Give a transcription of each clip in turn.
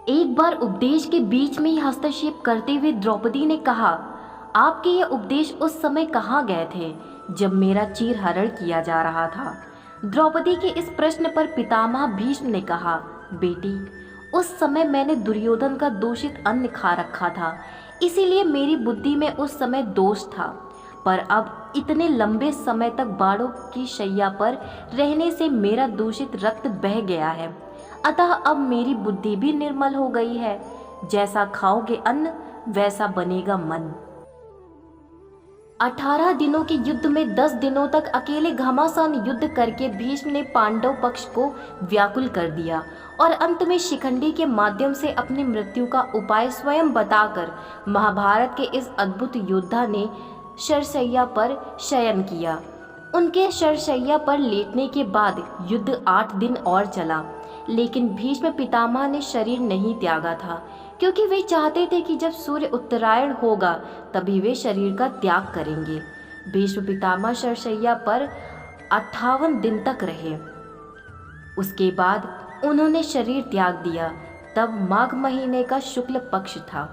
एक बार उपदेश के बीच में ही हस्तक्षेप करते हुए द्रौपदी ने कहा, आपके ये उपदेश उस समय कहाँ गए थे जब मेरा चीरहरण किया जा रहा था। द्रौपदी के इस प्रश्न पर पितामह भीष्म ने कहा, बेटी, उस समय मैंने दुर्योधन का दूषित अन्न खा रखा था, इसीलिए मेरी बुद्धि में उस समय दोष था। पर अब इतने लंबे समय तक बाड़ों की शैया पर रहने से मेरा दूषित रक्त बह गया है, अतः अब मेरी बुद्धि भी निर्मल हो गई है। जैसा खाओगे अन्न वैसा बनेगा मन। 18 दिनों के युद्ध में 10 दिनों तक अकेले घमासान युद्ध करके भीष्म ने पांडव पक्ष को व्याकुल कर दिया और अंत में शिखंडी के माध्यम से अपनी मृत्यु का उपाय स्वयं बताकर महाभारत के इस अद्भुत योद्धा ने शरशैया पर शयन किया। उनके शरशैया पर लेटने के बाद युद्ध 8 दिन और चला, लेकिन भीष्म पितामह ने शरीर नहीं त्यागा था, क्योंकि वे चाहते थे कि जब सूर्य उत्तरायण होगा तभी वे शरीर का त्याग करेंगे। भीष्म पितामह शरशैया पर 58 दिन तक रहे। उसके बाद उन्होंने शरीर त्याग दिया। तब माघ महीने का शुक्ल पक्ष था।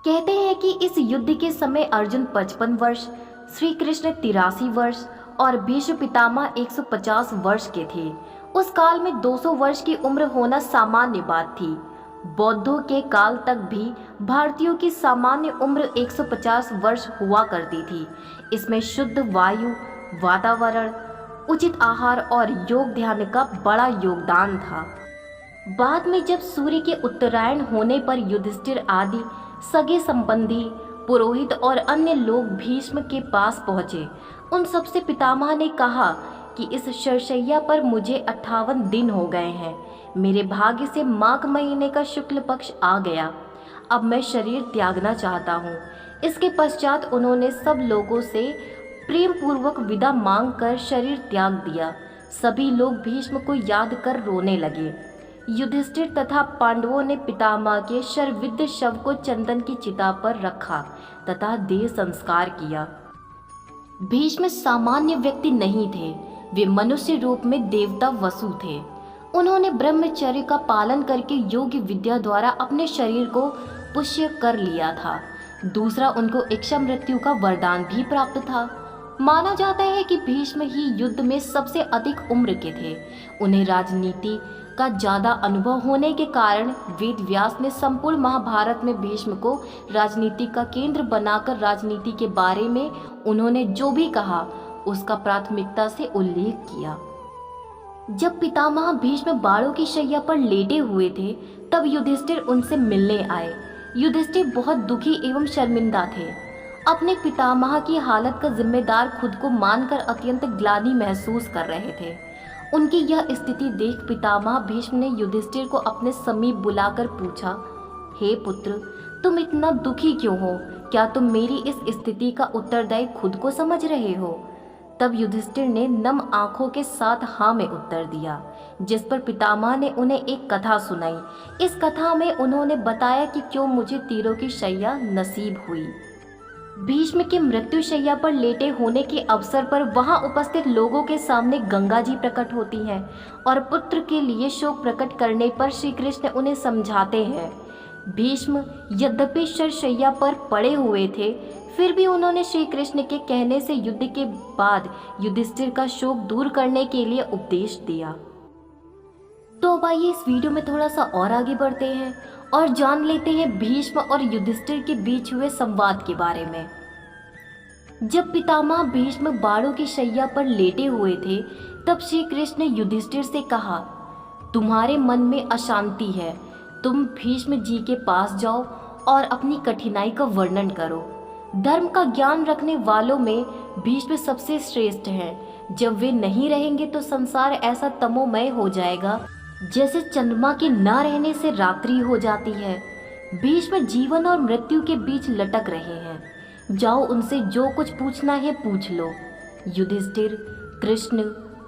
कहते हैं कि इस युद्ध के समय अर्जुन 55 वर्ष, श्री कृष्ण 83 वर्ष और भीष्म पितामह 150 वर्ष के थे। उस काल में 200 वर्ष की उम्र होना सामान्य बात थी। बौद्धों के काल तक भी भारतीयों की सामान्य उम्र 150 वर्ष हुआ करती थी। इसमें शुद्ध वायु, वातावरण, उचित आहार और योग ध्यान का बड़ा योगदान था। बाद में जब सूर्य के उत्तरायण होने पर युधिष्ठिर आदि सगे संबंधी, पुरोहित और अन्य लोग भीष्म के पास पहुँचे। उन सबसे पितामह ने कहा कि इस शरशैया पर मुझे 58 दिन हो गए हैं। मेरे भाग्य से माघ महीने का शुक्ल पक्ष आ गया। अब मैं शरीर त्यागना चाहता हूँ। इसके पश्चात उन्होंने सब लोगों से प्रेम पूर्वक विदा मांगकर शरीर त्याग दिया। सभी लोग भीष्म को याद कर रोने लगे। युधिष्ठिर तथा पांडवों ने पितामह के शरविद्ध शव को चंदन की चिता पर रखा तथा देह संस्कार किया। भीष्म सामान्य व्यक्ति नहीं थे, वे मनुष्य रूप में देवता वसु थे। उन्होंने ब्रह्मचर्य का पालन करके योग विद्या द्वारा अपने शरीर को पुष्य कर लिया था। दूसरा, उनको इच्छा मृत्यु का वरदान भी प्राप्त था। माना जाता है कि भीष्म ही युद्ध में सबसे अधिक उम्र के थे। उन्हें राजनीति का ज्यादा अनुभव होने के कारण वेद व्यास ने संपूर्ण महाभारत में भीष्म को राजनीति का केंद्र बनाकर राजनीति के बारे में उन्होंने जो भी कहा उसका प्राथमिकता से उल्लेख किया। जब पितामह भीष्म बाड़ों की शैया पर लेटे हुए थे तब युधिष्ठिर उनसे मिलने आए। युधिष्ठिर बहुत दुखी एवं शर्मिंदा थे। अपने पितामह की हालत का जिम्मेदार खुद को मानकर अत्यंत ग्लानि महसूस कर रहे थे। उनकी यह स्थिति देख पितामह भीष्म ने युधिष्ठिर को अपने समीप बुलाकर पूछा, हे पुत्र, तुम इतना दुखी क्यों हो? क्या तुम मेरी इस स्थिति का उत्तरदायी खुद को समझ रहे हो? तब युधिष्ठिर ने नम आंखों के साथ हाँ में उत्तर दिया, जिस पर पितामह ने उन्हें एक कथा सुनाई। इस कथा में उन्होंने बताया कि क्यों मुझे तीरों की शैया नसीब हुई। भीष्म के मृत्यु शैया पर लेटे होने के अवसर पर वहां उपस्थित लोगों के सामने गंगा जी प्रकट होती हैं और पुत्र के लिए शोक प्रकट करने पर श्री कृष्ण उन्हें समझाते हैं। भीष्म यद्यपि शरशैया पर पड़े हुए थे, फिर भी उन्होंने श्री कृष्ण के कहने से युद्ध के बाद युधिष्ठिर का शोक दूर करने के लिए उपदेश दिया। तो अब आइए इस वीडियो में थोड़ा सा और आगे बढ़ते हैं और जान लेते हैं भीष्म और युधिष्ठिर के बीच हुए संवाद के बारे में। जब पितामह भीष्म बाड़ों की शैया पर लेटे हुए थे तब श्री कृष्ण ने युधिष्ठिर से कहा, तुम्हारे मन में अशांति है, तुम भीष्म जी के पास जाओ और अपनी कठिनाई का वर्णन करो। धर्म का ज्ञान रखने वालों में भीष्म सबसे श्रेष्ठ हैं। जब वे नहीं रहेंगे तो संसार ऐसा तमोमय हो जाएगा जैसे चंद्रमा के न रहने से रात्रि हो जाती है। भीष्म जीवन और मृत्यु के बीच लटक रहे हैं। जाओ, उनसे जो कुछ पूछना है पूछ लो। युधिष्ठिर, कृष्ण,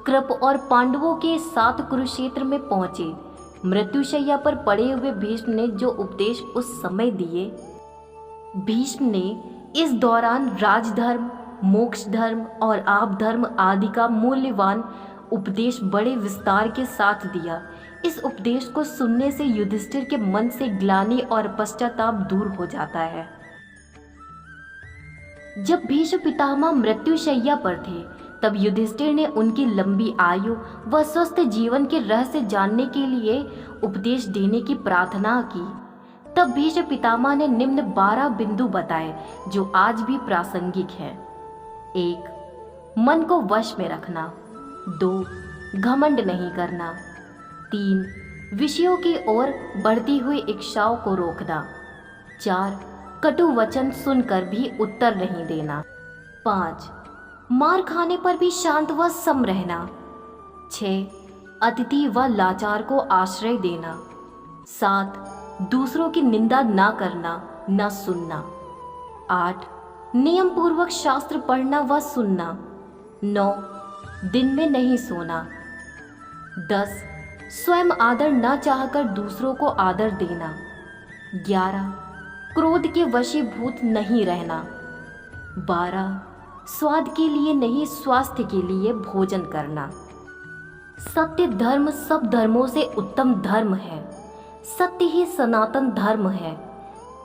कृप और पांडवों के साथ कुरुक्षेत्र में पहुंचे। मृत्युशैया पर पड़े हुए भीष्म ने जो उपदेश उस समय दिए, भीष्म ने इस दौरान राजधर्म, मोक्ष धर्म और आप धर्म आदि का मूल्यवान उपदेश बड़े विस्तार के साथ दिया। इस उपदेश को सुनने से युधिष्ठिर के मन से ग्लानि और पश्चाताप दूर हो जाता है। जब भीष्म पितामह मृत्युशैया पर थे, तब युधिष्ठिर ने उनकी लंबी आयु व स्वस्थ जीवन के रहस्य जानने के लिए उपदेश देने की प्रार्थना की। तब भीष्म पितामह ने निम्न 12 बिंदु बताए जो आज भी प्रासंगिक हैं। 1. मन को वश में रखना। 2. घमंड नहीं करना। 3. विषयों की ओर बढ़ती हुई इच्छाओं को रोकना। 4. कटु वचन सुनकर भी उत्तर नहीं देना। 5. मार खाने पर भी शांत व सम रहना। 6. अतिथि व लाचार को आश्रय देना। 7. दूसरों की निंदा ना करना, न सुनना। 8. नियम पूर्वक शास्त्र पढ़ना व सुनना। 9. दिन में नहीं सोना। 10. स्वयं आदर न चाहकर दूसरों को आदर देना। 11. क्रोध के वशीभूत नहीं रहना। 12. स्वाद के लिए नहीं, स्वास्थ्य के लिए भोजन करना। सत्य धर्म सब धर्मों से उत्तम धर्म है। सत्य ही सनातन धर्म है।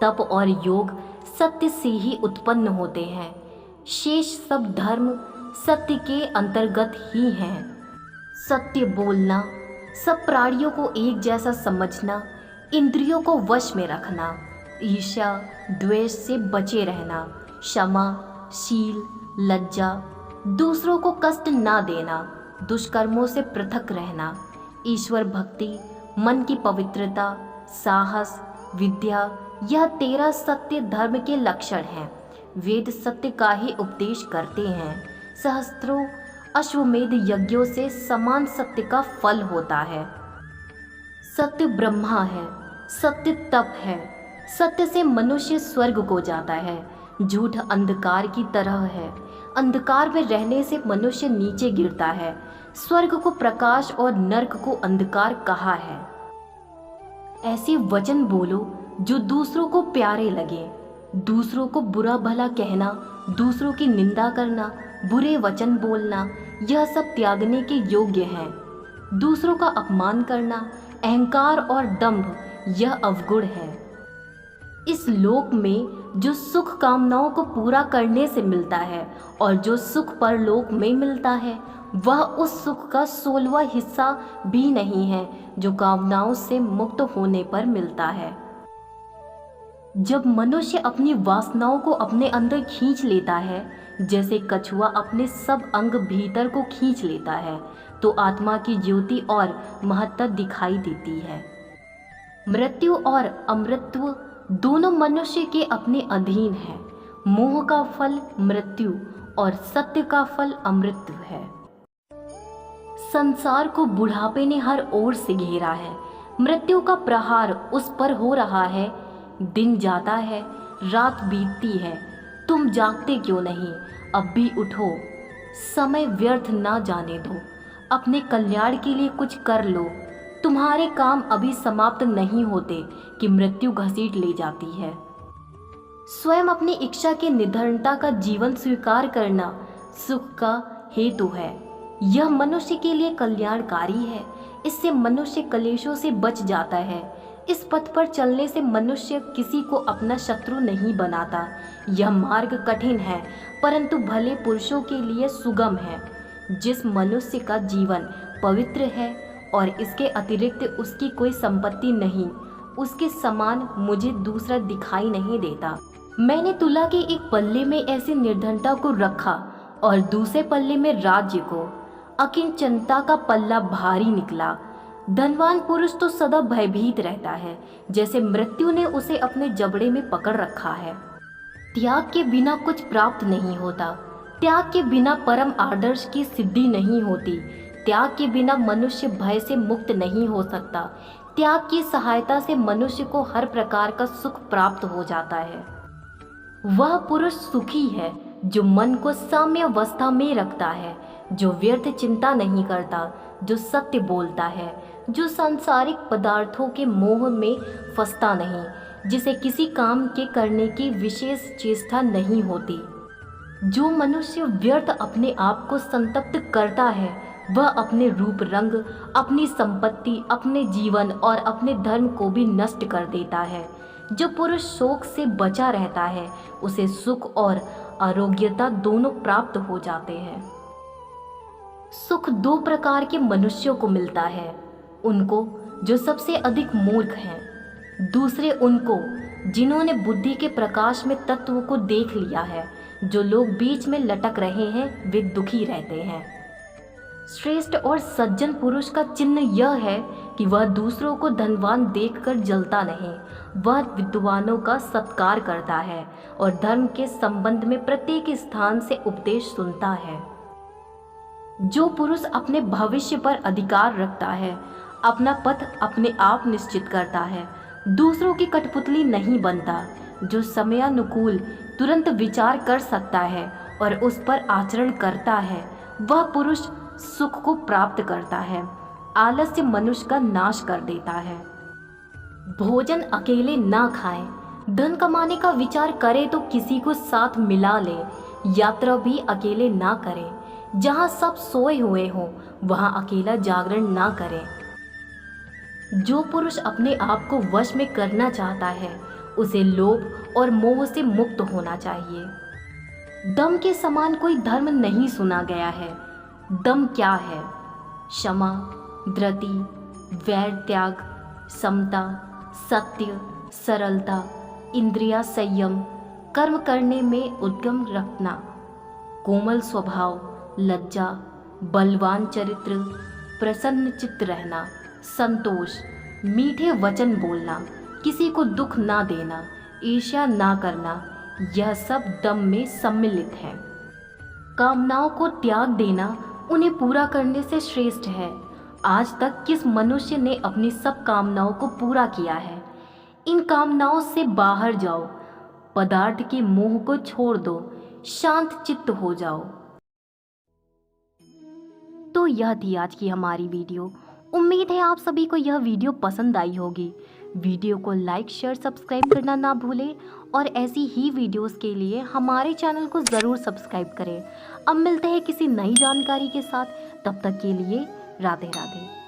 तप और योग सत्य से ही उत्पन्न होते हैं। शेष सब धर्म सत्य के अंतर्गत ही हैं। सत्य बोलना, सब प्राणियों को एक जैसा समझना, इंद्रियों को वश में रखना, ईर्ष्या द्वेष से बचे रहना, क्षमा, शील, लज्जा, दूसरों को कष्ट ना देना, दुष्कर्मों से पृथक रहना, ईश्वर भक्ति, मन की पवित्रता, साहस, विद्या, यह 13 सत्य धर्म के लक्षण हैं। वेद सत्य का ही उपदेश करते हैं। सहस्त्रों अश्वमेध यज्ञों से समान सत्य का फल होता है। सत्य ब्रह्मा है, सत्य तप है। सत्य से मनुष्य स्वर्ग को जाता है। झूठ अंधकार की तरह है। अंधकार में रहने से मनुष्य नीचे गिरता है। स्वर्ग को प्रकाश और नरक को अंधकार कहा है। ऐसे वचन बोलो जो दूसरों को प्यारे लगे। दूसरों को बुरा भला कहना, दूसरों की निंदा करना, बुरे वचन बोलना, यह सब त्यागने के योग्य है। दूसरों का अपमान करना, अहंकार और दंभ, यह अवगुण है। इस लोक में जो सुख कामनाओं को पूरा करने से मिलता है और जो सुख परलोक में मिलता है, वह उस सुख का 16वां हिस्सा भी नहीं है जो कामनाओं से मुक्त होने पर मिलता है। जब मनुष्य अपनी वासनाओं को अपने अंदर खींच लेता है, जैसे कछुआ अपने सब अंग भीतर को खींच लेता है, तो आत्मा की ज्योति और महत्ता दिखाई देती है। मृत्यु और अमृतत्व दोनों मनुष्य के अपने अधीन है। मोह का फल मृत्यु और सत्य का फल अमृतत्व है। संसार को बुढ़ापे ने हर ओर से घेरा है। मृत्यु का प्रहार उस पर हो रहा है। दिन जाता है, रात बीतती है, तुम जागते क्यों नहीं? अब भी उठो, समय व्यर्थ ना जाने दो। अपने कल्याण के लिए कुछ कर लो। तुम्हारे काम अभी समाप्त नहीं होते कि मृत्यु घसीट ले जाती है। स्वयं अपनी इच्छा के निर्धनता का जीवन स्वीकार करना सुख का हेतु है। यह मनुष्य के लिए कल्याणकारी है। इससे मनुष्य कलेशों से बच जाता है। इस पथ पर चलने से मनुष्य किसी को अपना शत्रु नहीं बनाता। यह मार्ग कठिन है, परंतु भले पुरुषों के लिए सुगम है। जिस मनुष्य का जीवन पवित्र है और इसके अतिरिक्त उसकी कोई संपत्ति नहीं, उसके समान मुझे दूसरा दिखाई नहीं देता। मैंने तुला के एक पल्ले में ऐसी निर्धनता को रखा और दूसरे पल्ले में राज्य को। अकिंचनता का पल्ला भारी निकला। धनवान पुरुष तो सदा भयभीत रहता है, जैसे मृत्यु ने उसे अपने जबड़े में पकड़ रखा है। त्याग के बिना कुछ प्राप्त नहीं होता। त्याग के बिना परम आदर्श की सिद्धि नहीं होती। त्याग के बिना मनुष्य भय से मुक्त नहीं हो सकता। त्याग की सहायता से मनुष्य को हर प्रकार का सुख प्राप्त हो जाता है। वह पुरुष सुखी है जो मन को साम्य अवस्था में रखता है, जो व्यर्थ चिंता नहीं करता, जो सत्य बोलता है, जो सांसारिक पदार्थों के मोह में फंसता नहीं, जिसे किसी काम के करने की विशेष चेष्टा नहीं होती। जो मनुष्य व्यर्थ अपने आप को संतप्त करता है, वह अपने रूप रंग, अपनी संपत्ति, अपने जीवन और अपने धर्म को भी नष्ट कर देता है। जो पुरुष शोक से बचा रहता है उसे सुख और आरोग्यता दोनों प्राप्त हो जाते हैं। सुख दो प्रकार के मनुष्यों को मिलता है, उनको जो सबसे अधिक मूर्ख हैं, दूसरे उनको जिन्होंने बुद्धि के प्रकाश में तत्व को देख लिया है। जो लोग बीच में लटक रहे हैं वे दुखी रहते हैं। श्रेष्ठ और सज्जन पुरुष का चिन्ह यह है कि वह दूसरों को धनवान देखकर जलता नहीं, वह विद्वानों का सत्कार करता है और धर्म के संबंध में प्रत्येक स्थान से उपदेश सुनता है। जो पुरुष अपने भविष्य पर अधिकार रखता है, अपना पथ अपने आप निश्चित करता है, दूसरों की कठपुतली नहीं बनता, जो समयानुकूल तुरंत विचार कर सकता है और उस पर आचरण करता है, वह पुरुष सुख को प्राप्त करता है। आलस्य मनुष्य का नाश कर देता है। भोजन अकेले ना खाएं, धन कमाने का विचार करे तो किसी को साथ मिला ले, यात्रा भी अकेले ना करें, जहां सब सोए हुए हों वहां अकेला जागरण ना करें। जो पुरुष अपने आप को वश में करना चाहता है उसे लोभ और मोह से मुक्त होना चाहिए। दम के समान कोई धर्म नहीं सुना गया है। दम क्या है? क्षमा, धृति, वैर त्याग, समता, सत्य, सरलता, इंद्रिया संयम, कर्म करने में उद्यम रखना, कोमल स्वभाव, लज्जा, बलवान चरित्र, प्रसन्न चित्त रहना, संतोष, मीठे वचन बोलना, किसी को दुख ना देना, ईर्ष्या ना करना, यह सब दम में सम्मिलित है। कामनाओं को त्याग देना उन्हें पूरा करने से श्रेष्ठ है। आज तक किस मनुष्य ने अपनी सब कामनाओं को पूरा किया है? इन कामनाओं से बाहर जाओ, पदार्थ के मोह को छोड़ दो, शांत चित्त हो जाओ। तो यह थी आज की हमारी वीडियो। उम्मीद है आप सभी को यह वीडियो पसंद आई होगी। वीडियो को लाइक, शेयर, सब्सक्राइब करना ना भूलें और ऐसी ही वीडियोस के लिए हमारे चैनल को ज़रूर सब्सक्राइब करें। अब मिलते हैं किसी नई जानकारी के साथ, तब तक के लिए राधे राधे।